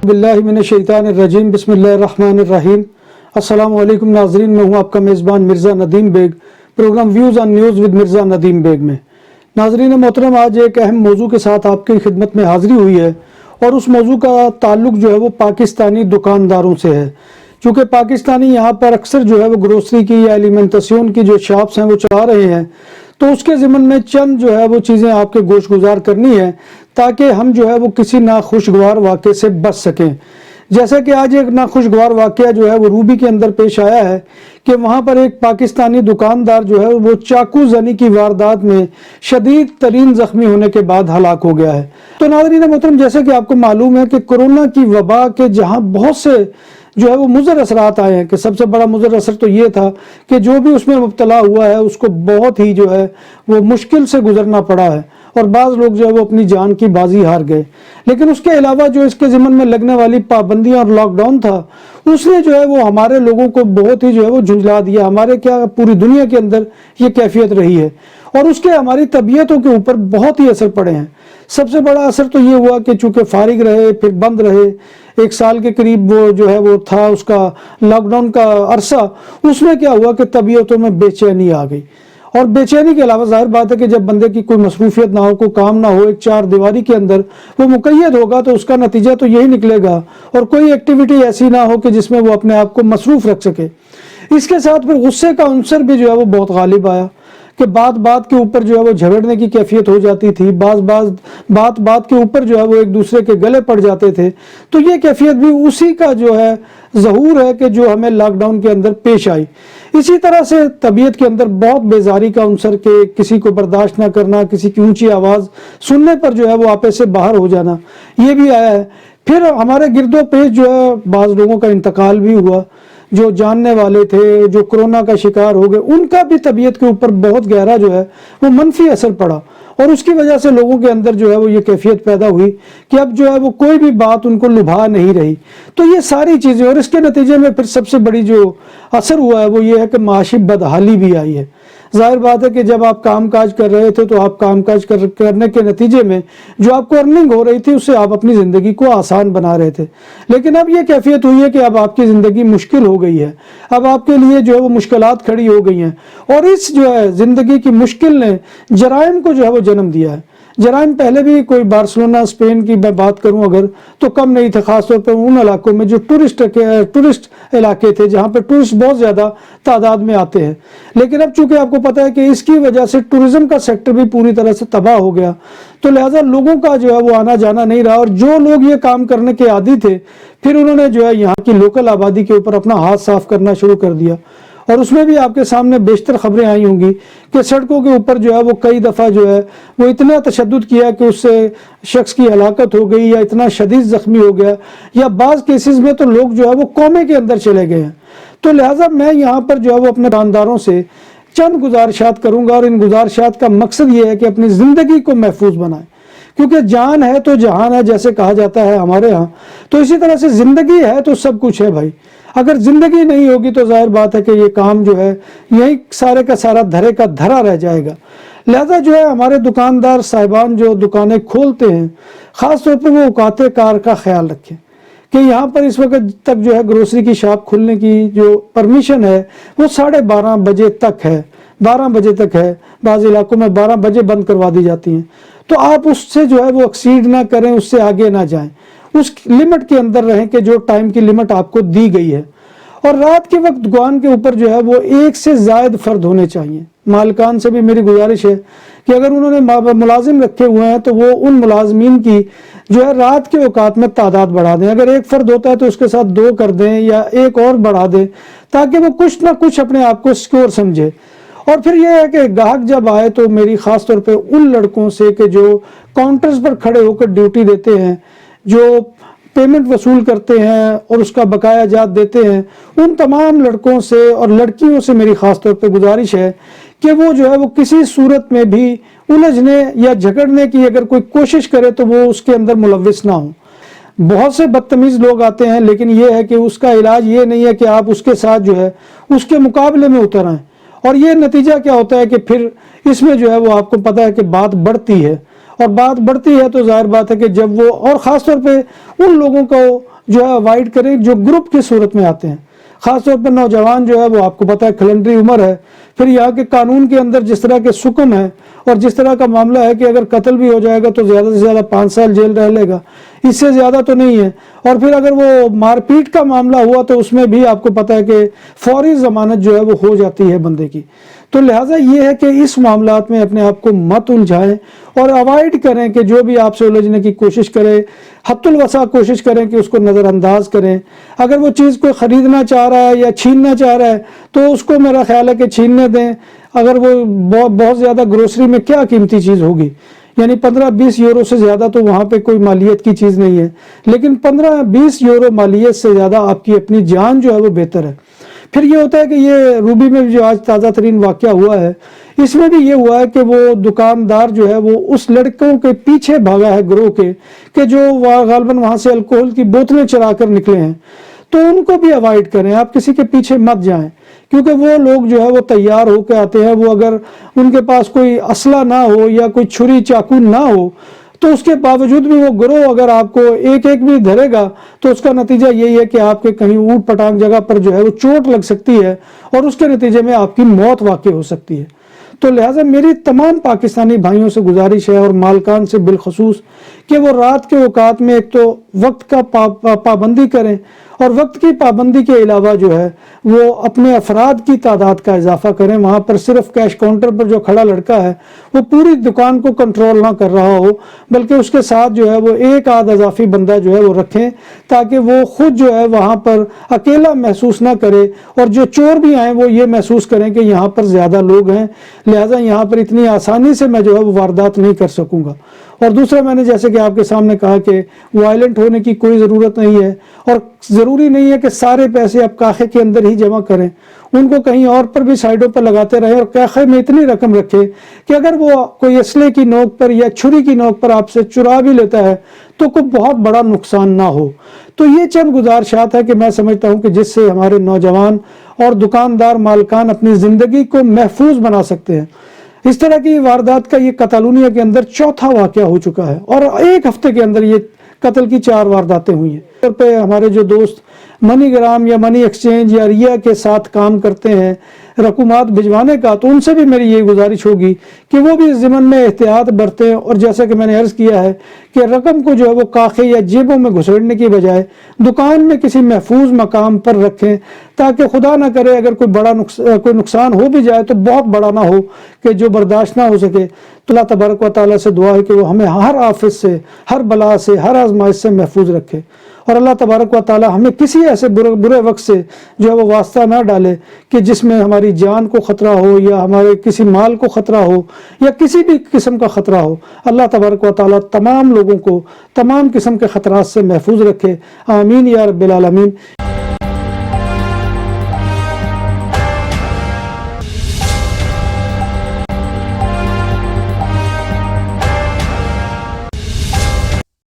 باللہ من الشیطان الرجیم، بسم اللہ الرحمن الرحیم۔ السلام علیکم ناظرین، میں ہوں آپ کا میزبان Mirza Nadeem Baig, programme views on news with Mirza Nadeem Baig میں۔ ناظرین محترم، آج ایک اہم موضوع کے ساتھ آپ کی خدمت میں حاضری ہوئی ہے، اور اس موضوع کا تعلق جو ہے وہ پاکستانی دکانداروں سے ہے۔ چونکہ پاکستانی یہاں پر اکثر جو ہے وہ گروسری کی یا ایلیمنٹیشن کی جو شاپس ہیں وہ چلا رہے ہیں، تو اس کے ضمن میں چند جو ہے وہ چیزیں آپ کے گوش گزار کرنی ہے تاکہ ہم جو ہے وہ کسی ناخوشگوار واقعے سے بچ سکیں۔ جیسا کہ آج ایک ناخوشگوار واقعہ جو ہے وہ روبی کے اندر پیش آیا ہے کہ وہاں پر ایک پاکستانی دکاندار جو ہے وہ چاقو زنی کی واردات میں شدید ترین زخمی ہونے کے بعد ہلاک ہو گیا ہے۔ تو ناظرین محترم، جیسا کہ آپ کو معلوم ہے کہ کورونا کی وبا کے جہاں بہت سے جو ہے وہ مضر اثرات آئے ہیں، کہ سب سے بڑا مضر اثر تو یہ تھا کہ جو بھی اس میں مبتلا ہوا ہے اس کو بہت ہی جو ہے وہ مشکل سے گزرنا پڑا ہے، اور بعض لوگ جو ہے وہ اپنی جان کی بازی ہار گئے۔ لیکن اس کے علاوہ جو اس کے ضمن میں لگنے والی پابندیاں اور لاک ڈاؤن تھا، اس نے جو ہے وہ ہمارے لوگوں کو بہت ہی جو ہے وہ جھنجلا دیا۔ ہمارے کیا پوری دنیا کے اندر یہ کیفیت رہی ہے، اور اس کے ہماری طبیعتوں کے اوپر بہت ہی اثر پڑے ہیں۔ سب سے بڑا اثر تو یہ ہوا کہ چونکہ فارغ رہے، پھر بند رہے، ایک سال کے قریب وہ جو ہے وہ تھا اس کا لاک ڈاؤن کا عرصہ، اس میں کیا ہوا کہ طبیعتوں میں بے چینی آ گئی۔ اور بے چینی کے علاوہ ظاہر بات ہے کہ جب بندے کی کوئی مصروفیت نہ ہو، کوئی کام نہ ہو، ایک چار دیواری کے اندر وہ مقید ہوگا تو اس کا نتیجہ تو یہی نکلے گا، اور کوئی ایکٹیویٹی ایسی نہ ہو کہ جس میں وہ اپنے آپ کو مصروف رکھ سکے۔ اس کے ساتھ پھر غصے کا عنصر بھی جو ہے وہ بہت غالب آیا کہ بات کے اوپر جو ہے وہ جھگڑنے کی کیفیت ہو جاتی تھی، بات کے اوپر جو ہے وہ ایک دوسرے کے گلے پڑ جاتے تھے۔ تو یہ کیفیت بھی اسی کا جو ہے ظہور ہے کہ جو ہمیں لاک ڈاؤن کے اندر پیش آئی۔ اسی طرح سے طبیعت کے اندر بہت بیزاری کا عنصر کہ کسی کو برداشت نہ کرنا، کسی کی اونچی آواز سننے پر جو ہے وہ آپے سے باہر ہو جانا، یہ بھی آیا ہے۔ پھر ہمارے گرد و پیش جو ہے بعض لوگوں کا انتقال بھی ہوا، جو جاننے والے تھے، جو کورونا کا شکار ہو گئے، ان کا بھی طبیعت کے اوپر بہت گہرا جو ہے وہ منفی اثر پڑا، اور اس کی وجہ سے لوگوں کے اندر جو ہے وہ یہ کیفیت پیدا ہوئی کہ اب جو ہے وہ کوئی بھی بات ان کو لبھا نہیں رہی۔ تو یہ ساری چیزیں، اور اس کے نتیجے میں پھر سب سے بڑی جو اثر ہوا ہے وہ یہ ہے کہ معاشی بدحالی بھی آئی ہے۔ ظاہر بات ہے کہ جب آپ کام کاج کر رہے تھے تو آپ کام کاج کرنے کے نتیجے میں جو آپ کو ارننگ ہو رہی تھی اس سے آپ اپنی زندگی کو آسان بنا رہے تھے، لیکن اب یہ کیفیت ہوئی ہے کہ اب آپ کی زندگی مشکل ہو گئی ہے، اب آپ کے لیے جو ہے وہ مشکلات کھڑی ہو گئی ہیں، اور اس جو ہے زندگی کی مشکل نے جرائم کو جو ہے وہ جنم دیا ہے۔ جرائم پہلے بھی کوئی بارسلونا، سپین کی میں بات کروں اگر تو کم نہیں تھے، خاص طور پر ان علاقوں میں جو ٹورسٹ علاقے تھے جہاں پہ ٹورسٹ بہت زیادہ تعداد میں آتے ہیں۔ لیکن اب چونکہ آپ کو پتہ ہے کہ اس کی وجہ سے ٹورزم کا سیکٹر بھی پوری طرح سے تباہ ہو گیا، تو لہٰذا لوگوں کا جو ہے وہ آنا جانا نہیں رہا، اور جو لوگ یہ کام کرنے کے عادی تھے پھر انہوں نے جو ہے یہاں کی لوکل آبادی کے اوپر اپنا ہاتھ صاف کرنا شروع کر دیا۔ اور اس میں بھی آپ کے سامنے بیشتر خبریں آئی ہوں گی کہ سڑکوں کے اوپر جو ہے وہ کئی دفعہ جو ہے وہ اتنا تشدد کیا کہ اس سے شخص کی ہلاکت ہو گئی، یا اتنا شدید زخمی ہو گیا، یا بعض کیسز میں تو لوگ جو ہے وہ کومے کے اندر چلے گئے ہیں۔ تو لہٰذا میں یہاں پر جو ہے وہ اپنے دکانداروں سے چند گزارشات کروں گا، اور ان گزارشات کا مقصد یہ ہے کہ اپنی زندگی کو محفوظ بنائیں، کیونکہ جان ہے تو جہان ہے جیسے کہا جاتا ہے ہمارے ہاں، تو اسی طرح سے زندگی ہے تو سب کچھ ہے بھائی۔ اگر زندگی نہیں ہوگی تو ظاہر بات ہے کہ یہ کام جو ہے یہی سارے کا سارا دھرے کا دھرا رہ جائے گا۔ لہذا جو ہے ہمارے دکاندار صاحبان جو دکانیں کھولتے ہیں، خاص طور پر وہ اوقات کار کا خیال رکھیں کہ یہاں پر اس وقت تک جو ہے گروسری کی شاپ کھلنے کی جو پرمیشن ہے وہ 12:30 بجے تک ہے، 12 بجے تک ہے، بعض علاقوں میں 12 بجے بند کروا دی جاتی ہیں۔ تو آپ اس سے جو ہے وہ ایکسیڈ نہ کریں، اس سے آگے نہ جائیں، اس لمٹ کے اندر رہیں کہ جو ٹائم کی لمٹ آپ کو دی گئی ہے۔ اور رات کے وقت دکان کے اوپر جو ہے وہ 1 سے زائد فرد ہونے چاہیے۔ مالکان سے بھی میری گزارش ہے کہ اگر انہوں نے ملازم رکھے ہوئے ہیں تو وہ ان ملازمین کی جو ہے رات کے اوقات میں تعداد بڑھا دیں، اگر 1 فرد ہوتا ہے تو اس کے ساتھ 2 کر دیں یا 1 اور بڑھا دیں، تاکہ وہ کچھ نہ کچھ اپنے آپ کو سکیور سمجھے۔ اور پھر یہ ہے کہ گاہک جب آئے تو میری خاص طور پہ ان لڑکوں سے کہ جو کاؤنٹرز پر کھڑے ہو کر ڈیوٹی دیتے ہیں، جو پیمنٹ وصول کرتے ہیں اور اس کا بقایا جات دیتے ہیں، ان تمام لڑکوں سے اور لڑکیوں سے میری خاص طور پہ گزارش ہے کہ وہ جو ہے وہ کسی صورت میں بھی الجھنے یا جھگڑنے کی اگر کوئی کوشش کرے تو وہ اس کے اندر ملوث نہ ہوں۔ بہت سے بدتمیز لوگ آتے ہیں، لیکن یہ ہے کہ اس کا علاج یہ نہیں ہے کہ آپ اس کے ساتھ جو ہے اس کے مقابلے میں اتر آئیں، اور یہ نتیجہ کیا ہوتا ہے کہ پھر اس میں جو ہے وہ آپ کو پتہ ہے کہ بات بڑھتی ہے، اور بات بڑھتی ہے تو ظاہر بات ہے کہ جب وہ، اور خاص طور پہ ان لوگوں کو جو ہے اوائڈ کریں جو گروپ کی صورت میں آتے ہیں، خاص طور پر نوجوان جو ہے وہ آپ کو پتہ ہے کلنڈری عمر ہے، پھر یہاں کے قانون کے اندر جس طرح کے سکم ہے اور جس طرح کا معاملہ ہے کہ اگر قتل بھی ہو جائے گا تو زیادہ سے زیادہ 5 سال جیل رہ لے گا، اس سے زیادہ تو نہیں ہے، اور پھر اگر وہ مار پیٹ کا معاملہ ہوا تو اس میں بھی آپ کو پتہ ہے کہ فوری ضمانت جو ہے وہ ہو جاتی ہے بندے کی۔ تو لہٰذا یہ ہے کہ اس معاملات میں اپنے آپ کو مت الجھائیں اور اوائڈ کریں کہ جو بھی آپ سے الجھنے کی کوشش کرے حد الوسع کوشش کریں کہ اس کو نظر انداز کریں۔ اگر وہ چیز کوئی خریدنا چاہ رہا ہے یا چھیننا چاہ رہا ہے تو اس کو میرا خیال ہے کہ چھیننے دیں۔ اگر وہ بہت زیادہ گروسری میں کیا قیمتی چیز ہوگی، یعنی 15-20 یورو سے زیادہ تو وہاں پہ کوئی مالیت کی چیز نہیں ہے، لیکن 15-20 یورو مالیت سے زیادہ آپ کی اپنی جان جو ہے وہ بہتر ہے۔ پھر یہ ہوتا ہے کہ یہ روبی میں جو آج تازہ ترین واقعہ ہوا ہے، اس میں بھی یہ ہوا ہے کہ وہ دکاندار جو ہے وہ اس لڑکوں کے پیچھے بھاگا ہے گروہ کے کہ جو غالباً وہاں سے الکوہل کی بوتلیں چرا کر نکلے ہیں، تو ان کو بھی اوائڈ کریں، آپ کسی کے پیچھے مت جائیں، کیونکہ وہ لوگ جو ہے وہ تیار ہو کے آتے ہیں، وہ اگر ان کے پاس کوئی اسلحہ نہ ہو یا کوئی چھری چاقو نہ ہو تو اس کے باوجود بھی وہ گروہ اگر آپ کو ایک ایک بھی دھرے گا تو اس کا نتیجہ یہی ہے کہ آپ کے کہیں اوٹ پٹانگ جگہ پر جو ہے وہ چوٹ لگ سکتی ہے اور اس کے نتیجے میں آپ کی موت واقع ہو سکتی ہے۔ تو لہٰذا میری تمام پاکستانی بھائیوں سے گزارش ہے اور مالکان سے بالخصوص کہ وہ رات کے اوقات میں ایک تو وقت کا پابندی کریں، اور وقت کی پابندی کے علاوہ جو ہے وہ اپنے افراد کی تعداد کا اضافہ کریں۔ وہاں پر صرف کیش کاؤنٹر پر جو کھڑا لڑکا ہے وہ پوری دکان کو کنٹرول نہ کر رہا ہو، بلکہ اس کے ساتھ جو ہے وہ ایک آدھ اضافی بندہ جو ہے وہ رکھیں تاکہ وہ خود جو ہے وہاں پر اکیلا محسوس نہ کرے، اور جو چور بھی آئیں وہ یہ محسوس کریں کہ یہاں پر زیادہ لوگ ہیں، لہٰذا یہاں پر اتنی آسانی سے میں جو ہے وہ واردات نہیں کر سکوں گا۔ اور دوسرا، میں نے جیسے کہ آپ کے سامنے کہا کہ وائلنٹ ہونے کی کوئی ضرورت نہیں ہے، اور ضروری نہیں ہے کہ سارے پیسے آپ کاخے کے اندر ہی جمع کریں، ان کو کہیں اور پر بھی سائڈوں پر لگاتے رہیں، اور کاخے میں اتنی رقم رکھے کہ اگر وہ کوئی اسلحے کی نوک پر یا چھری کی نوک پر آپ سے چرا بھی لیتا ہے تو کوئی بہت بڑا نقصان نہ ہو۔ تو یہ چند گزارشات ہے کہ میں سمجھتا ہوں کہ جس سے ہمارے نوجوان اور دکاندار مالکان اپنی زندگی کو محفوظ بنا سکتے ہیں۔ اس طرح کی واردات کا یہ کتالونیا کے اندر چوتھا واقعہ ہو چکا ہے، اور ایک ہفتے کے اندر یہ قتل کی 4 وارداتیں ہوئی ہیں۔ طور پہ ہمارے جو دوست منی گرام یا منی ایکسچینج یا ریا کے ساتھ کام کرتے ہیں رقومات بھجوانے کا، تو ان سے بھی میری یہ گزارش ہوگی کہ وہ بھی اس ضمن میں احتیاط برتیں، اور جیسا کہ میں نے عرض کیا ہے کہ رقم کو جو ہے وہ کاخے یا جیبوں میں گھسیڑنے کی بجائے دکان میں کسی محفوظ مقام پر رکھیں، تاکہ خدا نہ کرے اگر کوئی نقصان ہو بھی جائے تو بہت بڑا نہ ہو کہ جو برداشت نہ ہو سکے۔ تو اللہ تبارک و تعالیٰ سے دعا ہے کہ وہ ہمیں ہر آفت سے، ہر بلا سے، ہر آزمائش سے محفوظ رکھے، اور اللہ تبارک و تعالیٰ ہمیں کسی ایسے برے وقت سے جو ہے وہ واسطہ نہ ڈالے کہ جس میں ہماری جان کو خطرہ ہو یا ہمارے کسی مال کو خطرہ ہو یا کسی بھی قسم کا خطرہ ہو۔ اللہ تبارک و تعالیٰ تمام لوگوں کو تمام قسم کے خطرات سے محفوظ رکھے، آمین یا رب العالمین۔